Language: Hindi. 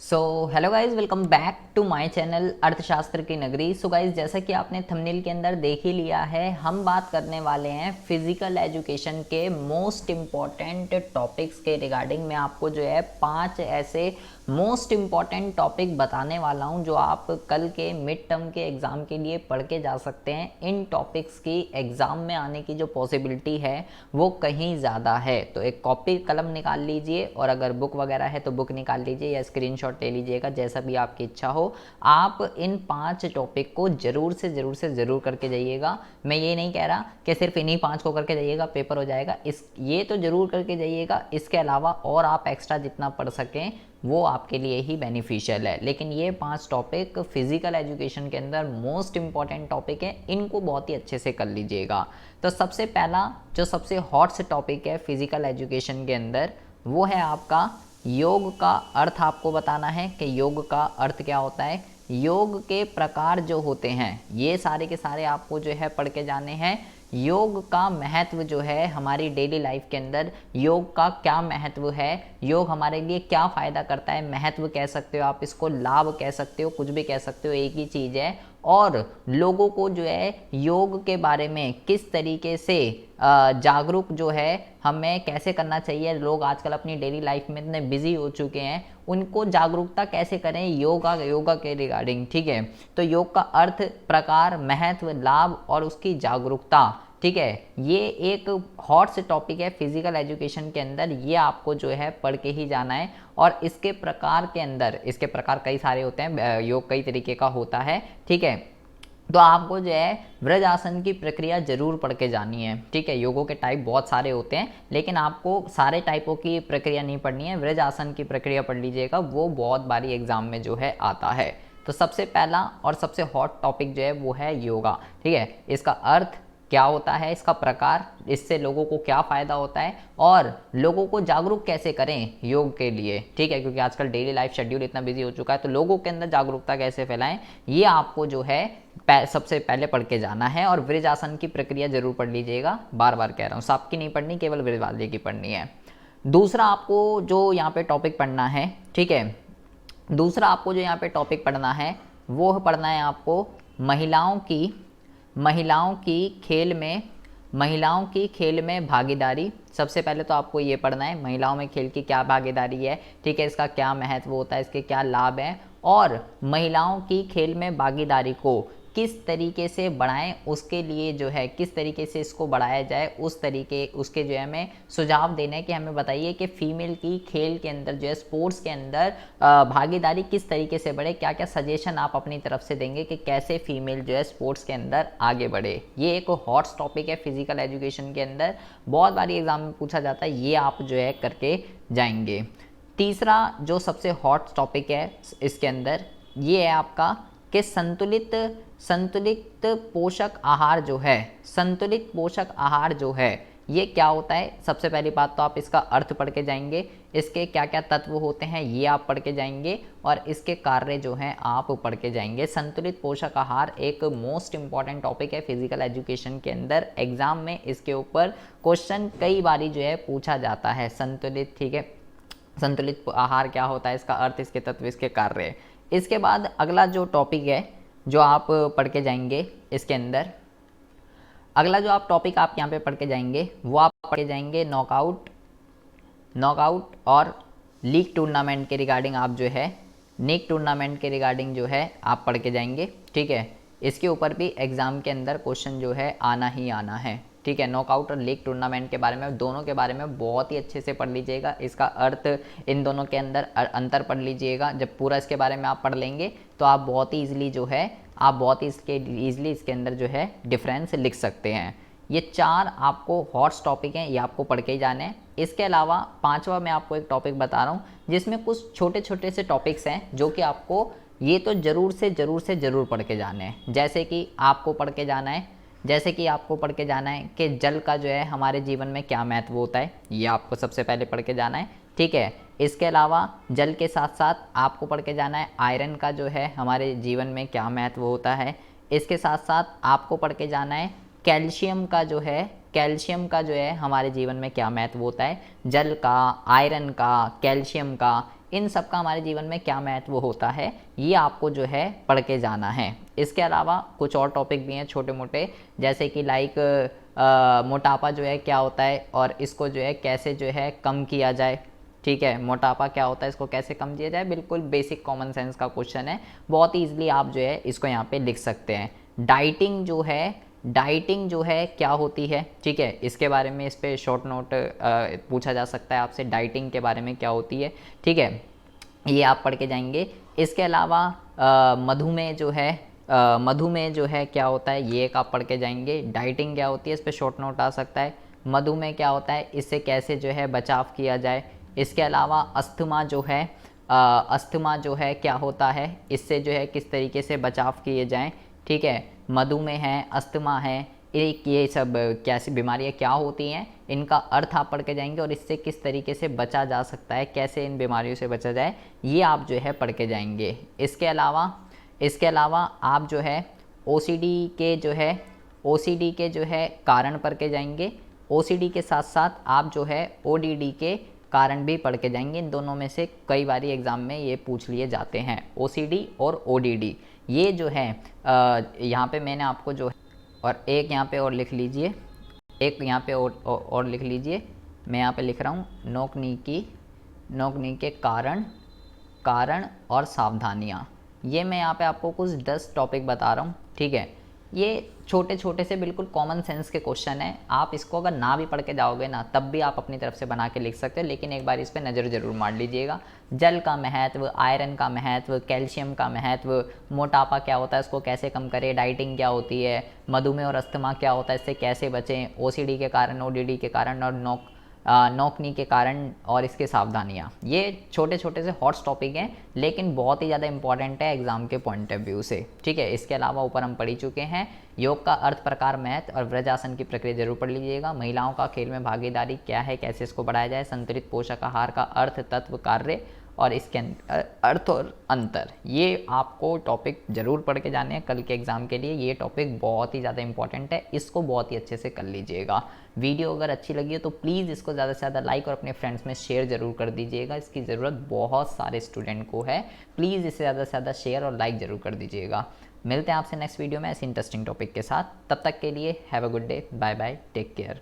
So hello guys, welcome back to my channel अर्थशास्त्र की नगरी। सो गाइज, जैसा कि आपने थंबनेल के अंदर देख ही लिया है, हम बात करने वाले हैं फिजिकल एजुकेशन के मोस्ट इम्पॉर्टेंट टॉपिक्स के रिगार्डिंग। मैं आपको जो है 5 ऐसे मोस्ट इम्पॉर्टेंट टॉपिक बताने वाला हूं जो आप कल के मिड टर्म के एग्ज़ाम के लिए पढ़ के जा सकते हैं। इन टॉपिक्स की एग्ज़ाम में आने की जो पॉसिबिलिटी है वो कहीं ज़्यादा है। तो एक कॉपी कलम निकाल लीजिए, और अगर बुक वगैरह है तो बुक निकाल लीजिए या स्क्रीनशॉट ले लीजिएगा, जैसा भी आपकी इच्छा हो। आप इन 5 टॉपिक को ज़रूर से ज़रूर करके जाइएगा। मैं ये नहीं कह रहा कि सिर्फ इन्हीं 5 को करके जाइएगा पेपर हो जाएगा, ये तो ज़रूर करके जाइएगा। इसके अलावा और आप एक्स्ट्रा जितना पढ़ सकें वो आपके लिए ही बेनिफिशियल है। लेकिन ये 5 टॉपिक फिजिकल एजुकेशन के अंदर मोस्ट इंपॉर्टेंट टॉपिक है, इनको बहुत ही अच्छे से कर लीजिएगा। तो सबसे पहला जो सबसे हॉट से टॉपिक है फिजिकल एजुकेशन के अंदर, वो है आपका योग का अर्थ। आपको बताना है कि योग का अर्थ क्या होता है, योग के प्रकार जो होते हैं, ये सारे के सारे आपको जो है पढ़ के जाने हैं। योग का महत्व जो है हमारी डेली लाइफ के अंदर, योग का क्या महत्व है, योग हमारे लिए क्या फ़ायदा करता है, महत्व कह सकते हो आप इसको, लाभ कह सकते हो, कुछ भी कह सकते हो, एक ही चीज़ है। और लोगों को जो है योग के बारे में किस तरीके से जागरूक जो है हमें कैसे करना चाहिए। लोग आजकल अपनी डेली लाइफ में इतने बिजी हो चुके हैं, उनको जागरूकता कैसे करें योगा के रिगार्डिंग, ठीक है। तो योग का अर्थ, प्रकार, महत्व, लाभ और उसकी जागरूकता, ठीक है, ये एक हॉट से टॉपिक है फिजिकल एजुकेशन के अंदर। ये आपको जो है पढ़ के ही जाना है। और इसके प्रकार के अंदर, इसके प्रकार कई सारे होते हैं, योग कई तरीके का होता है, ठीक है। तो आपको जो है व्रज आसन की प्रक्रिया जरूर पढ़ के जानी है, ठीक है। योगों के टाइप बहुत सारे होते हैं, लेकिन आपको सारे टाइपों की प्रक्रिया नहीं पढ़नी है, व्रज आसन की प्रक्रिया पढ़ लीजिएगा, वो बहुत बारी एग्जाम में जो है आता है। तो सबसे पहला और सबसे हॉट टॉपिक जो है वो है योगा, ठीक है। इसका अर्थ क्या होता है, इसका प्रकार, इससे लोगों को क्या फ़ायदा होता है, और लोगों को जागरूक कैसे करें योग के लिए, ठीक है। क्योंकि आजकल डेली लाइफ शेड्यूल इतना बिजी हो चुका है, तो लोगों के अंदर जागरूकता कैसे फैलाएं, ये आपको जो है सबसे पहले पढ़ के जाना है। और वृजासन की प्रक्रिया जरूर पढ़ लीजिएगा, बार बार कह रहा हूँ, सबकी नहीं पढ़नी, केवल वृजवाल्य की पढ़नी है। दूसरा आपको जो यहाँ पे टॉपिक पढ़ना है, ठीक है, दूसरा आपको जो यहाँ पे टॉपिक पढ़ना है वो पढ़ना है आपको महिलाओं की खेल में, महिलाओं की खेल में भागीदारी। सबसे पहले तो आपको ये पढ़ना है महिलाओं में खेल की क्या भागीदारी है, ठीक है, इसका क्या महत्व होता है, इसके क्या लाभ हैं, और महिलाओं की खेल में भागीदारी को किस तरीके से बढ़ाएं, उसके लिए जो है किस तरीके से इसको बढ़ाया जाए, उस तरीके उसके जो है हमें सुझाव देने हैं कि हमें बताइए कि फीमेल की खेल के अंदर जो है स्पोर्ट्स के अंदर भागीदारी किस तरीके से बढ़े, क्या क्या सजेशन आप अपनी तरफ से देंगे कि कैसे फीमेल जो है स्पोर्ट्स के अंदर आगे बढ़े। ये एक हॉट टॉपिक है फिजिकल एजुकेशन के अंदर, बहुत बारी एग्जाम में पूछा जाता है, ये आप जो है करके जाएंगे। तीसरा जो सबसे हॉट टॉपिक है इसके अंदर, ये है आपका कि संतुलित पोषक आहार जो है, संतुलित पोषक आहार जो है ये क्या होता है। सबसे पहली बात तो आप इसका अर्थ पढ़ के जाएंगे, इसके क्या क्या तत्व होते हैं ये आप पढ़ के जाएंगे, और इसके कार्य जो हैं आप पढ़ के जाएंगे। संतुलित पोषक आहार एक मोस्ट इंपॉर्टेंट टॉपिक है फिजिकल एजुकेशन के अंदर, एग्जाम में इसके ऊपर क्वेश्चन कई बारी जो है पूछा जाता है। संतुलित, ठीक है, संतुलित आहार क्या होता है, इसका अर्थ, इसके तत्व, इसके कार्य। इसके बाद अगला जो टॉपिक है जो आप पढ़ के जाएंगे इसके अंदर, अगला जो आप टॉपिक आप यहाँ पे पढ़ के जाएंगे वो आप पढ़ के जाएंगे नॉकआउट और लीग टूर्नामेंट के रिगार्डिंग। आप जो है लीग टूर्नामेंट के रिगार्डिंग जो है आप पढ़ के जाएंगे, ठीक है। इसके ऊपर भी एग्जाम के अंदर क्वेश्चन जो है आना ही आना है, ठीक है। नॉकआउट और लीग टूर्नामेंट के बारे में, दोनों के बारे में बहुत ही अच्छे से पढ़ लीजिएगा, इसका अर्थ, इन दोनों के अंदर अंतर पढ़ लीजिएगा। जब पूरा इसके बारे में आप पढ़ लेंगे तो आप बहुत ही ईजिली जो है आप बहुत ही ईजिली इसके अंदर जो है डिफरेंस लिख सकते हैं। ये 4 आपको हॉट टॉपिक हैं, ये आपको पढ़ के ही जाने हैं। इसके अलावा 5वां मैं आपको एक टॉपिक बता रहा हूँ जिसमें कुछ छोटे छोटे से टॉपिक्स हैं जो कि आपको ये तो ज़रूर पढ़ के जाने हैं। जैसे कि आपको पढ़ के जाना है, कि जल का जो है हमारे जीवन में क्या महत्व होता है, ये आपको सबसे पहले पढ़ के जाना है, ठीक है। इसके अलावा जल के साथ साथ आपको पढ़ के जाना है आयरन का जो है हमारे जीवन में क्या महत्व होता है। इसके साथ साथ आपको पढ़ के जाना है कैल्शियम का जो है हमारे जीवन में क्या महत्व होता है, जल का, आयरन का, कैल्शियम का, इन सब का हमारे जीवन में क्या महत्व होता है, ये आपको जो है पढ़ के जाना है। इसके अलावा कुछ और टॉपिक भी हैं छोटे मोटे, जैसे कि लाइक मोटापा जो है क्या होता है और इसको जो है कैसे जो है कम किया जाए। ठीक है, मोटापा क्या होता है, इसको कैसे कम किया जाए, बिल्कुल बेसिक कॉमन सेंस का क्वेश्चन है, बहुत ईजिली आप जो है इसको यहाँ पे लिख सकते हैं। डाइटिंग जो है क्या होती है, ठीक है, इसके बारे में इस पे शॉर्ट नोट पूछा जा सकता है आपसे, डाइटिंग के बारे में क्या होती है। ठीक है, ये आप पढ़ के जाएंगे। इसके अलावा मधुमेह जो है क्या होता है, ये एक आप पढ़ के जाएंगे। डाइटिंग क्या होती है, इस पर शॉर्ट नोट आ सकता है। मधुमेह क्या होता है, इससे कैसे जो है बचाव किया जाए। इसके अलावा अस्थमा जो है क्या होता है, इससे जो है किस तरीके से बचाव किए जाएं। ठीक है, मधुमेह है, अस्थमा है, ये सब कैसी बीमारियाँ क्या होती हैं, इनका अर्थ आप पढ़ के जाएंगे और इससे किस तरीके से बचा जा सकता है, कैसे इन बीमारियों से बचा जाए, ये आप जो है पढ़ के जाएंगे। इसके अलावा आप जो है ओसीडी के जो है कारण पढ़ के जाएंगे। ओसीडी के साथ साथ आप जो है ओडीडी के कारण भी पढ़ के जाएंगे। इन दोनों में से कई बार एग्ज़ाम में ये पूछ लिए जाते हैं, ओसीडी और ओडीडी। ये जो है यहाँ पे मैंने आपको जो है, और एक यहाँ पे और लिख लीजिए, और लिख लीजिए, मैं यहाँ पे लिख रहा हूँ नोक नी के कारण और सावधानियाँ। ये मैं यहाँ पे आपको कुछ 10 टॉपिक बता रहा हूँ। ठीक है, ये छोटे छोटे से बिल्कुल कॉमन सेंस के क्वेश्चन है, आप इसको अगर ना भी पढ़ के जाओगे ना तब भी आप अपनी तरफ से बना के लिख सकते हो, लेकिन एक बार इस पर नज़र ज़रूर मार लीजिएगा। जल का महत्व, आयरन का महत्व, कैल्शियम का महत्व, मोटापा क्या होता है, उसको कैसे कम करें, डाइटिंग क्या होती है, मधुमेह और अस्थमा क्या होता है, इससे कैसे बचें, ओसीडी के कारण, ओडीडी के कारण और नौकनी के कारण और इसके सावधानियाँ। ये छोटे छोटे से हॉट टॉपिक हैं लेकिन बहुत ही ज़्यादा इंपॉर्टेंट है एग्जाम के पॉइंट ऑफ व्यू से। ठीक है, इसके अलावा ऊपर हम पढ़ चुके हैं योग का अर्थ, प्रकार, महत्व और व्रजासन की प्रक्रिया जरूर पढ़ लीजिएगा। महिलाओं का खेल में भागीदारी क्या है, कैसे इसको बढ़ाया जाए, संतुलित पोषक आहार का अर्थ, तत्व, कार्य और इसके अर्थ और अंतर, ये आपको टॉपिक ज़रूर पढ़ के जाने हैं कल के एग्ज़ाम के लिए। ये टॉपिक बहुत ही ज़्यादा इंपॉर्टेंट है, इसको बहुत ही अच्छे से कर लीजिएगा। वीडियो अगर अच्छी लगी हो तो प्लीज़ इसको ज़्यादा से ज़्यादा लाइक और अपने फ्रेंड्स में शेयर ज़रूर कर दीजिएगा, इसकी ज़रूरत बहुत सारे स्टूडेंट को है। प्लीज़ इसे ज़्यादा से ज़्यादा शेयर और लाइक ज़रूर कर दीजिएगा। मिलते हैं आपसे नेक्स्ट वीडियो में ऐसे इंटरेस्टिंग टॉपिक के साथ, तब तक के लिए have a good day, bye bye, take care.